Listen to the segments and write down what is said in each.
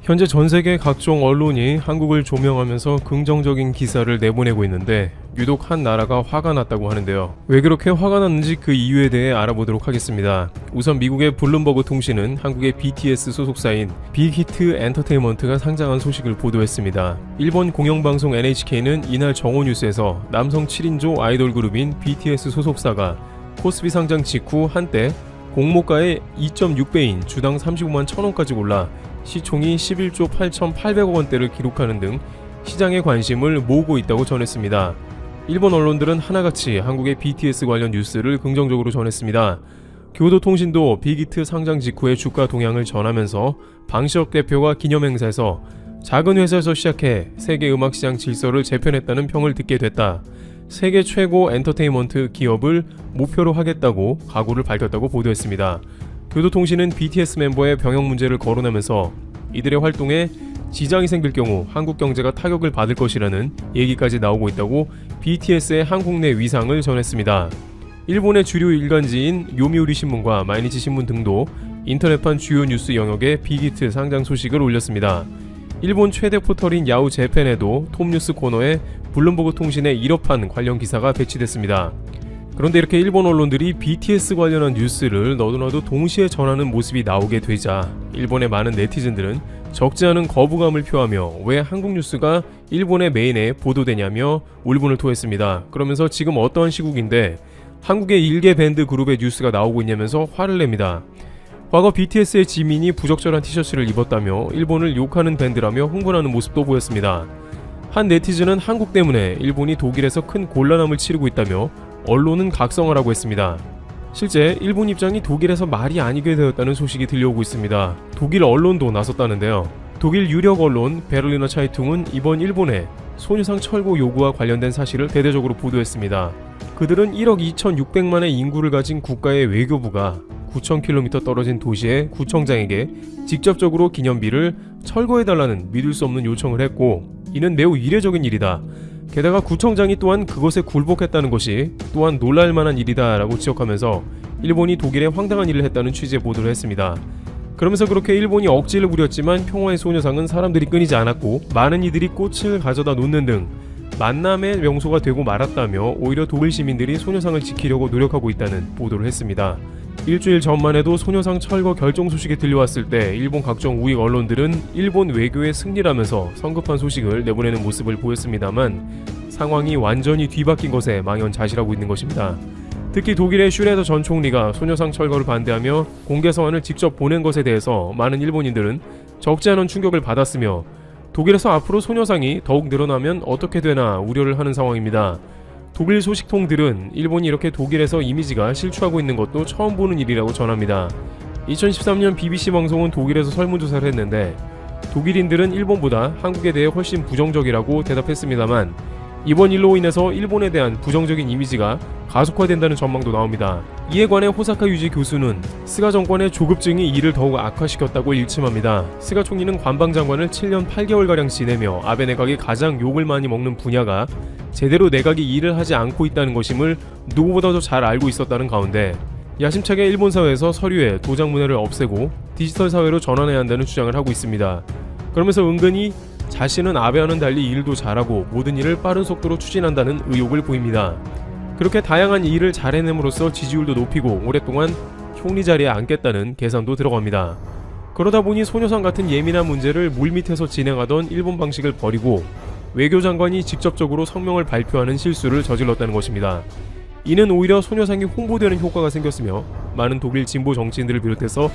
현재 전 세계 각종 언론이 한국을 조명하면서 긍정적인 기사를 내보내고 있는데 유독 한 나라가 화가 났다고 하는데요. 왜 그렇게 화가 났는지 그 이유에 대해 알아보도록 하겠습니다. 우선 미국의 블룸버그 통신은 한국의 BTS 소속사인 빅히트 엔터테인먼트가 상장한 소식을 보도했습니다. 일본 공영방송 NHK는 이날 정오뉴스에서 남성 7인조 아이돌 그룹인 BTS 소속사가 코스피 상장 직후 한때 공모가의 2.6배인 주당 35만 1,000원까지 올라 시총이 11조 8,800억 원대를 기록하는 등 시장의 관심을 모으고 있다고 전했습니다. 일본 언론들은 하나같이 한국의 BTS 관련 뉴스를 긍정적으로 전했습니다. 교도통신도 빅히트 상장 직후의 주가 동향을 전하면서 방시혁 대표가 기념행사에서 작은 회사에서 시작해 세계 음악시장 질서를 재편했다는 평을 듣게 됐다. 세계 최고 엔터테인먼트 기업을 목표로 하겠다고 각오를 밝혔다고 보도했습니다. 교도통신은 BTS 멤버의 병역 문제를 거론하면서 이들의 활동에 지장이 생길 경우 한국 경제가 타격을 받을 것이라는 얘기까지 나오고 있다고 BTS의 한국 내 위상을 전했습니다. 일본의 주류 일간지인 요미우리 신문과 마이니치 신문 등도 인터넷판 주요 뉴스 영역에 빅히트 상장 소식을 올렸습니다. 일본 최대 포털인 야후 재팬에도 톱뉴스 코너에 블룸버그 통신의 1호판 관련 기사가 배치됐습니다. 그런데 이렇게 일본 언론들이 BTS 관련한 뉴스를 너도나도 동시에 전하는 모습이 나오게 되자 일본의 많은 네티즌들은 적지 않은 거부감을 표하며 왜 한국 뉴스가 일본의 메인에 보도되냐며 울분을 토했습니다. 그러면서 지금 어떠한 시국인데 한국의 일개 밴드 그룹의 뉴스가 나오고 있냐면서 화를 냅니다. 과거 BTS의 지민이 부적절한 티셔츠를 입었다며 일본을 욕하는 밴드라며 흥분하는 모습도 보였습니다. 한 네티즌은 한국 때문에 일본이 독일에서 큰 곤란함을 치르고 있다며 언론은 각성하라고 했습니다. 실제 일본 입장이 독일에서 말이 아니게 되었다는 소식이 들려오고 있습니다. 독일 언론도 나섰다는데요. 독일 유력 언론 베를리너 차이퉁은 이번 일본의 소녀상 철거 요구와 관련된 사실을 대대적으로 보도했습니다. 그들은 1억 2,600만의 인구를 가진 국가의 외교부가 9,000km 떨어진 도시의 구청장에게 직접적으로 기념비를 철거해달라는 믿을 수 없는 요청을 했고 이는 매우 이례적인 일이다. 게다가 구청장이 또한 그것에 굴복했다는 것이 또한 놀랄만한 일이다 라고 지적하면서 일본이 독일에 황당한 일을 했다는 취지의 보도를 했습니다. 그러면서 그렇게 일본이 억지를 부렸지만 평화의 소녀상은 사람들이 끊이지 않았고 많은 이들이 꽃을 가져다 놓는 등 만남의 명소가 되고 말았다며 오히려 독일 시민들이 소녀상을 지키려고 노력하고 있다는 보도를 했습니다. 일주일 전만 해도 소녀상 철거 결정 소식이 들려왔을 때 일본 각종 우익 언론들은 일본 외교의 승리라면서 성급한 소식을 내보내는 모습을 보였습니다만 상황이 완전히 뒤바뀐 것에 망연자실하고 있는 것입니다. 특히 독일의 슈레더 전 총리가 소녀상 철거를 반대하며 공개 서한을 직접 보낸 것에 대해서 많은 일본인들은 적지 않은 충격을 받았으며 독일에서 앞으로 소녀상이 더욱 늘어나면 어떻게 되나 우려를 하는 상황입니다. 독일 소식통들은 일본이 이렇게 독일에서 이미지가 실추하고 있는 것도 처음 보는 일이라고 전합니다. 2013년 BBC 방송은 독일에서 설문조사를 했는데 독일인들은 일본보다 한국에 대해 훨씬 부정적이라고 대답했습니다만 이번 일로 인해서 일본에 대한 부정적인 이미지가 가속화된다는 전망도 나옵니다. 이에 관해 호사카 유지 교수는 스가 정권의 조급증이 이를 더욱 악화시켰다고 일침합니다. 스가 총리는 관방장관을 7년 8개월가량 지내며 아베 내각이 가장 욕을 많이 먹는 분야가 제대로 내각이 일을 하지 않고 있다는 것임을 누구보다도 잘 알고 있었다는 가운데 야심차게 일본 사회에서 서류에 도장 문화를 없애고 디지털 사회로 전환해야 한다는 주장을 하고 있습니다. 그러면서 은근히 자신은 아베와는 달리 일도 잘하고 모든 일을 빠른 속도로 추진한다는 의욕을 보입니다. 그렇게 다양한 일을 잘 해냄으로써 지지율도 높이고 오랫동안 총리 자리에 앉겠다는 계산도 들어갑니다. 그러다 보니 소녀상 같은 예민한 문제를 물밑에서 진행하던 일본 방식을 버리고 외교장관이 직접적으로 성명을 발표하는 실수를 저질렀다는 것입니다. 이는 오히려 소녀상이 홍보되는 효과가 생겼으며 많은 독일 진보 정치인들을 비롯해서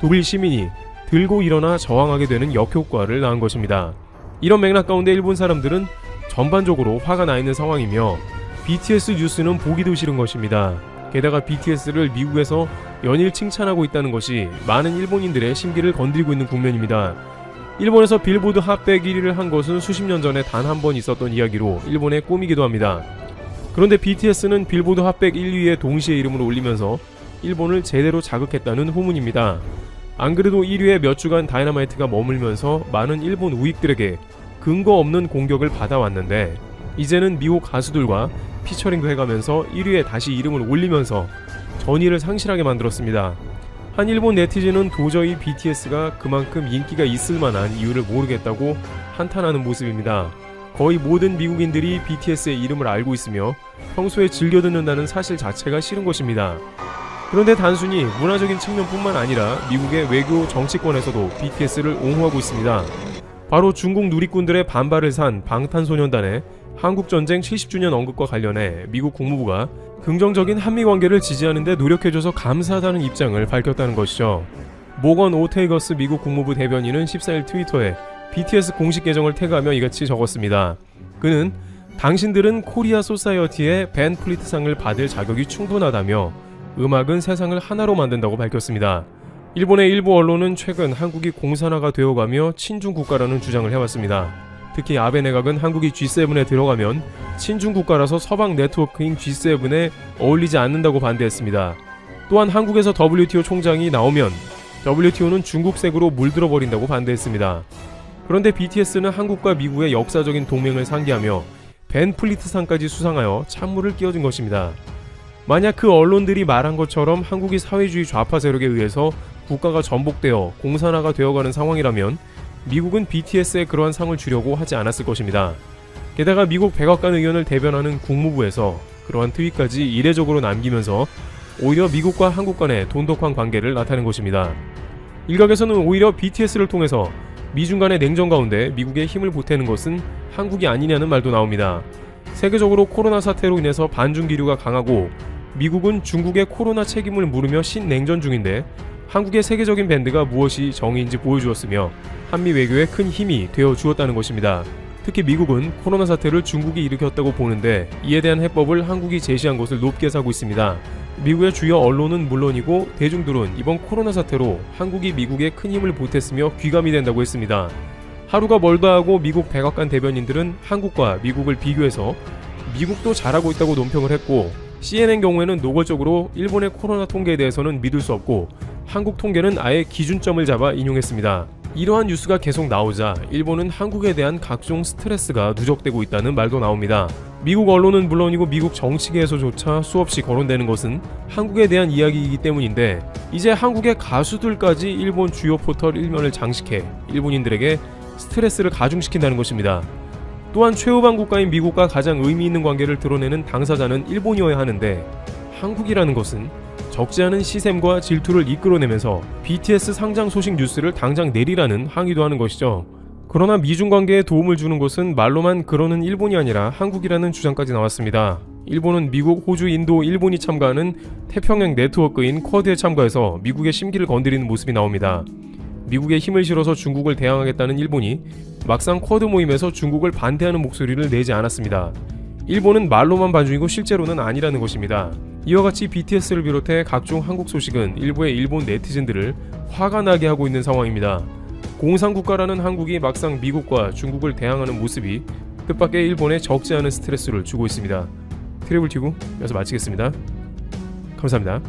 독일 시민이 들고 일어나 저항하게 되는 역효과를 낳은 것입니다. 이런 맥락 가운데 일본 사람들은 전반적으로 화가 나 있는 상황이며 BTS 뉴스는 보기도 싫은 것입니다. 게다가 BTS를 미국에서 연일 칭찬하고 있다는 것이 많은 일본인들의 심기를 건드리고 있는 국면입니다. 일본에서 빌보드 핫100 1위를 한 것은 수십 년 전에 단 한 번 있었던 이야기로 일본의 꿈이기도 합니다. 그런데 BTS는 빌보드 핫100 1위에 동시에 이름을 올리면서 일본을 제대로 자극했다는 후문입니다. 안 그래도 1위에 몇 주간 다이너마이트가 머물면서 많은 일본 우익들에게 근거 없는 공격을 받아왔는데 이제는 미국 가수들과 피처링도 해가면서 1위에 다시 이름을 올리면서 전의를 상실하게 만들었습니다. 한 일본 네티즌은 도저히 BTS가 그만큼 인기가 있을 만한 이유를 모르겠다고 한탄하는 모습입니다. 거의 모든 미국인들이 BTS의 이름을 알고 있으며 평소에 즐겨 듣는다는 사실 자체가 싫은 것입니다. 그런데 단순히 문화적인 측면뿐만 아니라 미국의 외교 정치권에서도 BTS를 옹호하고 있습니다. 바로 중국 누리꾼들의 반발을 산 방탄소년단의 한국전쟁 70주년 언급과 관련해 미국 국무부가 긍정적인 한미관계를 지지하는 데 노력해줘서 감사하다는 입장을 밝혔다는 것이죠. 모건 오테이거스 미국 국무부 대변인은 14일 트위터에 BTS 공식 계정을 태그하며 이같이 적었습니다. 그는 당신들은 코리아 소사이어티의 벤 플리트상을 받을 자격이 충분하다며 음악은 세상을 하나로 만든다고 밝혔습니다. 일본의 일부 언론은 최근 한국이 공산화가 되어가며 친중 국가라는 주장을 해왔습니다. 특히 아베 내각은 한국이 G7에 들어가면 친중 국가라서 서방 네트워크인 G7에 어울리지 않는다고 반대했습니다. 또한 한국에서 WTO 총장이 나오면 WTO는 중국색으로 물들어 버린다고 반대했습니다. 그런데 BTS는 한국과 미국의 역사적인 동맹을 상기하며 벤 플리트상까지 수상하여 찬물을 끼얹은 것입니다. 만약 그 언론들이 말한 것처럼 한국이 사회주의 좌파 세력에 의해서 국가가 전복되어 공산화가 되어가는 상황이라면 미국은 BTS에 그러한 상을 주려고 하지 않았을 것입니다. 게다가 미국 백악관 의원을 대변하는 국무부에서 그러한 트윗까지 이례적으로 남기면서 오히려 미국과 한국 간의 돈독한 관계를 나타낸 것입니다. 일각에서는 오히려 BTS를 통해서 미중 간의 냉전 가운데 미국에 힘을 보태는 것은 한국이 아니냐는 말도 나옵니다. 세계적으로 코로나 사태로 인해서 반중 기류가 강하고 미국은 중국의 코로나 책임을 물으며 신냉전 중인데 한국의 세계적인 밴드가 무엇이 정의인지 보여주었으며 한미 외교에 큰 힘이 되어 주었다는 것입니다. 특히 미국은 코로나 사태를 중국이 일으켰다고 보는데 이에 대한 해법을 한국이 제시한 것을 높게 사고 있습니다. 미국의 주요 언론은 물론이고 대중들은 이번 코로나 사태로 한국이 미국에 큰 힘을 보탰으며 귀감이 된다고 했습니다. 하루가 멀다 하고 미국 백악관 대변인들은 한국과 미국을 비교해서 미국도 잘하고 있다고 논평을 했고 CNN 경우에는 노골적으로 일본의 코로나 통계에 대해서는 믿을 수 없고 한국 통계는 아예 기준점을 잡아 인용했습니다. 이러한 뉴스가 계속 나오자 일본은 한국에 대한 각종 스트레스가 누적되고 있다는 말도 나옵니다. 미국 언론은 물론이고 미국 정치계에서조차 수없이 거론되는 것은 한국에 대한 이야기이기 때문인데 이제 한국의 가수들까지 일본 주요 포털 1면을 장식해 일본인들에게 스트레스를 가중시킨다는 것입니다. 또한 최우방 국가인 미국과 가장 의미 있는 관계를 드러내는 당사자는 일본이어야 하는데 한국이라는 것은 적지 않은 시샘과 질투를 이끌어내면서 BTS 상장 소식 뉴스를 당장 내리라는 항의도 하는 것이죠. 그러나 미중 관계에 도움을 주는 것은 말로만 그러는 일본이 아니라 한국이라는 주장까지 나왔습니다. 일본은 미국, 호주, 인도, 일본이 참가하는 태평양 네트워크인 쿼드에 참가해서 미국의 심기를 건드리는 모습이 나옵니다. 미국에 힘을 실어서 중국을 대항하겠다는 일본이 막상 쿼드 모임에서 중국을 반대하는 목소리를 내지 않았습니다. 일본은 말로만 반중이고 실제로는 아니라는 것입니다. 이와 같이 BTS를 비롯해 각종 한국 소식은 일부의 일본 네티즌들을 화가 나게 하고 있는 상황입니다. 공산국가라는 한국이 막상 미국과 중국을 대항하는 모습이 뜻밖의 일본에 적지 않은 스트레스를 주고 있습니다. 트래블 튜브 여기서 마치겠습니다. 감사합니다.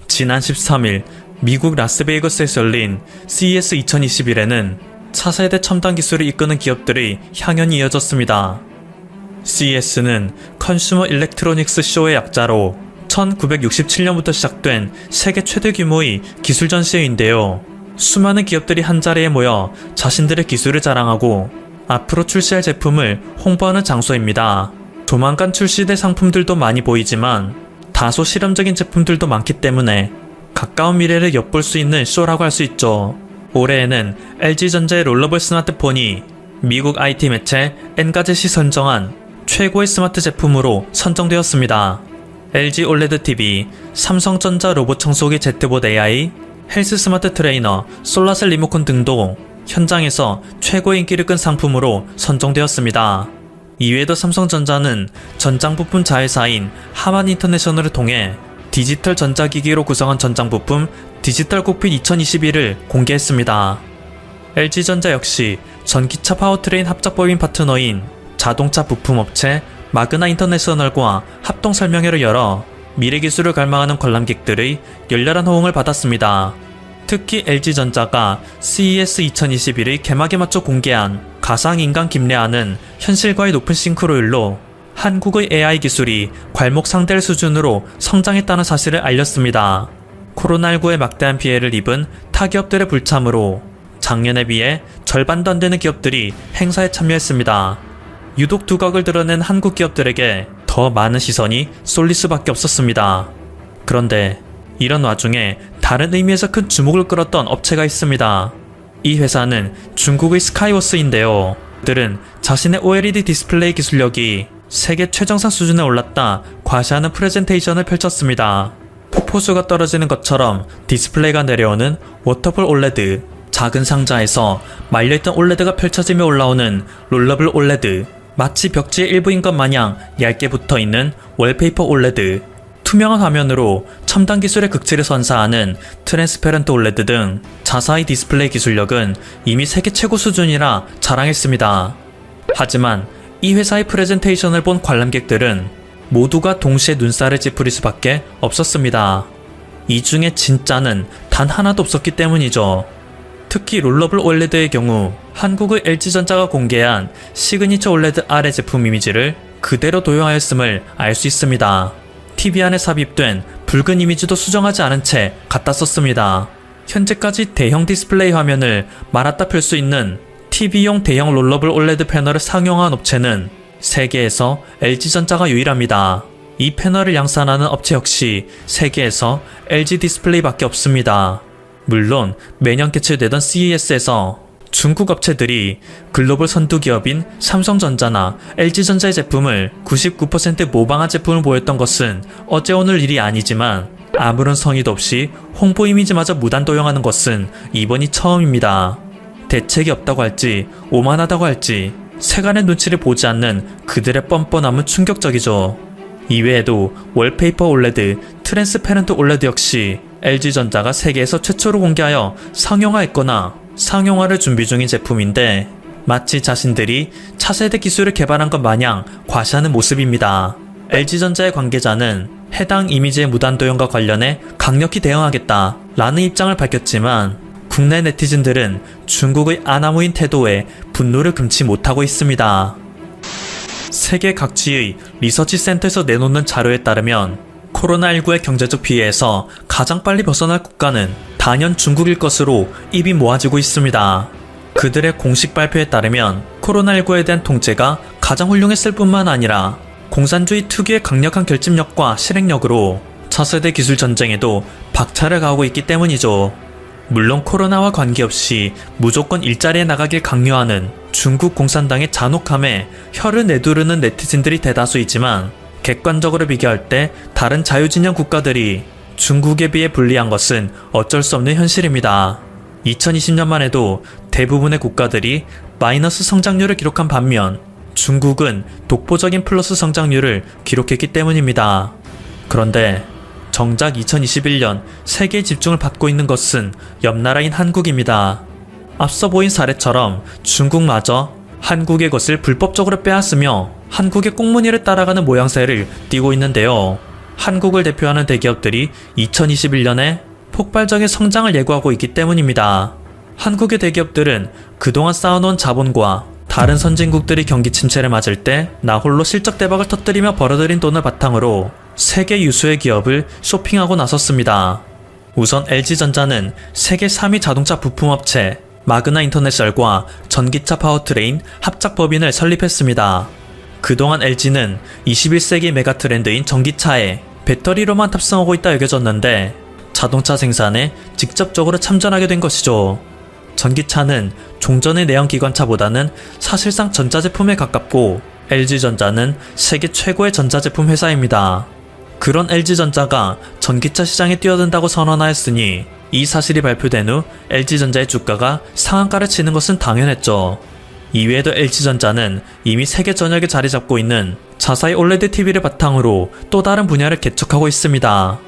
지난 13일 미국 라스베이거스에서 열린 CES 2021에는 차세대 첨단 기술을 이끄는 기업들의 향연이 이어졌습니다. CES는 컨슈머 일렉트로닉스 쇼의 약자로 1967년부터 시작된 세계 최대 규모의 기술 전시회인데요. 수많은 기업들이 한자리에 모여 자신들의 기술을 자랑하고 앞으로 출시할 제품을 홍보하는 장소입니다. 조만간 출시될 상품들도 많이 보이지만 다소 실험적인 제품들도 많기 때문에 가까운 미래를 엿볼 수 있는 쇼라고 할 수 있죠. 올해에는 LG전자의 롤러블 스마트폰이 미국 IT 매체 엔가젯이 선정한 최고의 스마트 제품으로 선정되었습니다. LG OLED TV, 삼성전자 로봇 청소기 Z봇 AI, 헬스 스마트 트레이너, 솔라셀 리모컨 등도 현장에서 최고의 인기를 끈 상품으로 선정되었습니다. 이외에도 삼성전자는 전장부품 자회사인 하만 인터내셔널을 통해 디지털 전자기기로 구성한 전장부품 디지털 콕핏 2021을 공개했습니다. LG전자 역시 전기차 파워트레인 합작법인 파트너인 자동차 부품업체 마그나 인터내셔널과 합동 설명회를 열어 미래기술을 갈망하는 관람객들의 열렬한 호응을 받았습니다. 특히 LG전자가 CES 2021의 개막에 맞춰 공개한 가상인간 김래아는 현실과의 높은 싱크로율로 한국의 AI 기술이 괄목상대할 수준으로 성장했다는 사실을 알렸습니다. 코로나19에 막대한 피해를 입은 타 기업들의 불참으로 작년에 비해 절반도 안 되는 기업들이 행사에 참여했습니다. 유독 두각을 드러낸 한국 기업들에게 더 많은 시선이 쏠릴 수밖에 없었습니다. 그런데 이런 와중에 다른 의미에서 큰 주목을 끌었던 업체가 있습니다. 이 회사는 중국의 스카이워스인데요. 그들은 자신의 OLED 디스플레이 기술력이 세계 최정상 수준에 올랐다 과시하는 프레젠테이션을 펼쳤습니다. 폭포수가 떨어지는 것처럼 디스플레이가 내려오는 워터풀 OLED, 작은 상자에서 말려있던 OLED가 펼쳐지며 올라오는 롤러블 OLED, 마치 벽지의 일부인 것 마냥 얇게 붙어있는 월페이퍼 OLED, 투명한 화면으로 첨단 기술의 극치를 선사하는 트랜스페런트 OLED 등 자사의 디스플레이 기술력은 이미 세계 최고 수준이라 자랑했습니다. 하지만 이 회사의 프레젠테이션을 본 관람객들은 모두가 동시에 눈살을 찌푸릴 수밖에 없었습니다. 이 중에 진짜는 단 하나도 없었기 때문이죠. 특히 롤러블 OLED의 경우 한국의 LG전자가 공개한 시그니처 OLED 아래 제품 이미지를 그대로 도용하였음을 알 수 있습니다. TV 안에 삽입된 붉은 이미지도 수정하지 않은 채 갖다 썼습니다. 현재까지 대형 디스플레이 화면을 말았다 펼 수 있는 TV용 대형 롤러블 OLED 패널을 상용화한 업체는 세계에서 LG전자가 유일합니다. 이 패널을 양산하는 업체 역시 세계에서 LG 디스플레이밖에 없습니다. 물론 매년 개최되던 CES에서 중국 업체들이 글로벌 선두 기업인 삼성전자나 LG전자의 제품을 99% 모방한 제품을 보였던 것은 어제 오늘 일이 아니지만 아무런 성의도 없이 홍보 이미지마저 무단 도용하는 것은 이번이 처음입니다. 대책이 없다고 할지 오만하다고 할지 세간의 눈치를 보지 않는 그들의 뻔뻔함은 충격적이죠. 이외에도 월페이퍼 OLED, 트랜스페런트 OLED 역시 LG전자가 세계에서 최초로 공개하여 상용화했거나 상용화를 준비 중인 제품인데 마치 자신들이 차세대 기술을 개발한 것 마냥 과시하는 모습입니다. LG전자의 관계자는 해당 이미지의 무단 도용과 관련해 강력히 대응하겠다 라는 입장을 밝혔지만 국내 네티즌들은 중국의 아나무인 태도에 분노를 금치 못하고 있습니다. 세계 각지의 리서치 센터에서 내놓는 자료에 따르면 코로나19의 경제적 피해에서 가장 빨리 벗어날 국가는 단연 중국일 것으로 입이 모아지고 있습니다. 그들의 공식 발표에 따르면 코로나19에 대한 통제가 가장 훌륭했을 뿐만 아니라 공산주의 특유의 강력한 결집력과 실행력으로 차세대 기술 전쟁에도 박차를 가하고 있기 때문이죠. 물론 코로나와 관계없이 무조건 일자리에 나가길 강요하는 중국 공산당의 잔혹함에 혀를 내두르는 네티즌들이 대다수이지만 객관적으로 비교할 때 다른 자유진영 국가들이 중국에 비해 불리한 것은 어쩔 수 없는 현실입니다. 2020년만 해도 대부분의 국가들이 마이너스 성장률을 기록한 반면 중국은 독보적인 플러스 성장률을 기록했기 때문입니다. 그런데 정작 2021년 세계의 집중을 받고 있는 것은 옆나라인 한국입니다. 앞서 보인 사례처럼 중국마저 한국의 것을 불법적으로 빼앗으며 한국의 꽁무니를 따라가는 모양새를 띠고 있는데요. 한국을 대표하는 대기업들이 2021년에 폭발적인 성장을 예고하고 있기 때문입니다. 한국의 대기업들은 그동안 쌓아놓은 자본과 다른 선진국들이 경기 침체를 맞을 때 나홀로 실적 대박을 터뜨리며 벌어들인 돈을 바탕으로 세계 유수의 기업을 쇼핑하고 나섰습니다. 우선 LG전자는 세계 3위 자동차 부품업체 마그나 인터내셔널과 전기차 파워트레인 합작 법인을 설립했습니다. 그동안 LG는 21세기 메가트렌드인 전기차에 배터리로만 탑승하고 있다 여겨졌는데 자동차 생산에 직접적으로 참전하게 된 것이죠. 전기차는 종전의 내연기관차보다는 사실상 전자제품에 가깝고 LG전자는 세계 최고의 전자제품 회사입니다. 그런 LG전자가 전기차 시장에 뛰어든다고 선언하였으니 이 사실이 발표된 후 LG전자의 주가가 상한가를 치는 것은 당연했죠. 이외에도 LG전자는 이미 세계 전역에 자리 잡고 있는 자사의 OLED TV를 바탕으로 또 다른 분야를 개척하고 있습니다.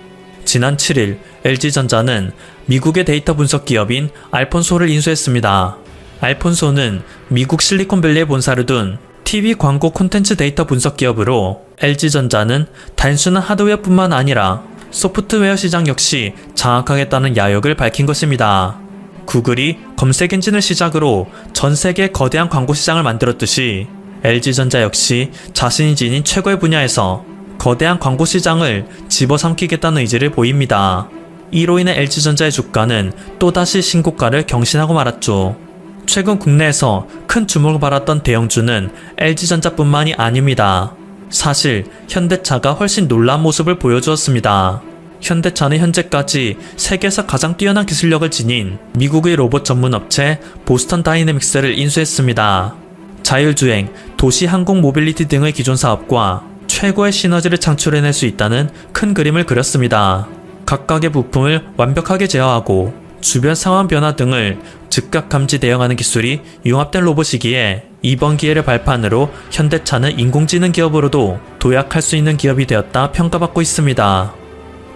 지난 7일 LG전자는 미국의 데이터 분석 기업인 알폰소를 인수했습니다. 알폰소는 미국 실리콘밸리에 본사를 둔 TV 광고 콘텐츠 데이터 분석 기업으로 LG전자는 단순한 하드웨어뿐만 아니라 소프트웨어 시장 역시 장악하겠다는 야욕을 밝힌 것입니다. 구글이 검색 엔진을 시작으로 전 세계 거대한 광고 시장을 만들었듯이 LG전자 역시 자신이 지닌 최고의 분야에서 거대한 광고 시장을 집어삼키겠다는 의지를 보입니다. 이로 인해 LG전자의 주가는 또다시 신고가를 경신하고 말았죠. 최근 국내에서 큰 주목을 받았던 대형주는 LG전자뿐만이 아닙니다. 사실 현대차가 훨씬 놀라운 모습을 보여주었습니다. 현대차는 현재까지 세계에서 가장 뛰어난 기술력을 지닌 미국의 로봇 전문 업체 보스턴 다이내믹스를 인수했습니다. 자율주행, 도시 항공 모빌리티 등의 기존 사업과 최고의 시너지를 창출해낼 수 있다는 큰 그림을 그렸습니다. 각각의 부품을 완벽하게 제어하고 주변 상황 변화 등을 즉각 감지 대응하는 기술이 융합된 로봇이기에 이번 기회를 발판으로 현대차는 인공지능 기업으로도 도약할 수 있는 기업이 되었다 평가받고 있습니다.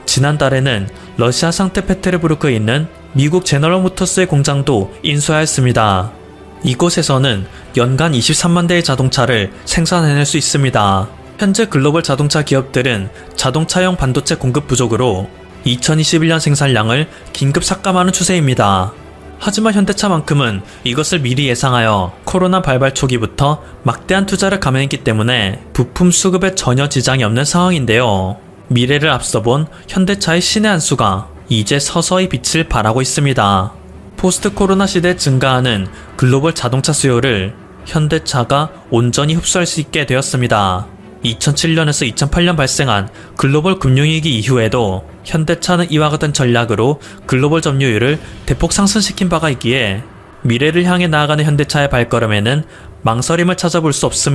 지난달에는 러시아 상트페테르부르크에 있는 미국 제너럴 모터스의 공장도 인수하였습니다. 이곳에서는 연간 23만 대의 자동차를 생산해낼 수 있습니다. 현재 글로벌 자동차 기업들은 자동차용 반도체 공급 부족으로 2021년 생산량을 긴급 삭감하는 추세입니다. 하지만 현대차만큼은 이것을 미리 예상하여 코로나 발발 초기부터 막대한 투자를 감행했기 때문에 부품 수급에 전혀 지장이 없는 상황인데요. 미래를 앞서본 현대차의 신의 한 수가 이제 서서히 빛을 발하고 있습니다. 포스트 코로나 시대에 증가하는 글로벌 자동차 수요를 현대차가 온전히 흡수할 수 있게 되었습니다. 2007년에서 2008년 발생한 글로벌 금융위기 이후에도 현대차는 이와 같은 전략으로 글로벌 점유율을 대폭 상승시킨 바가 있기에 미래를 향해 나아가는 현대차의 발걸음에는 망설임을 찾아볼 수 없습니다.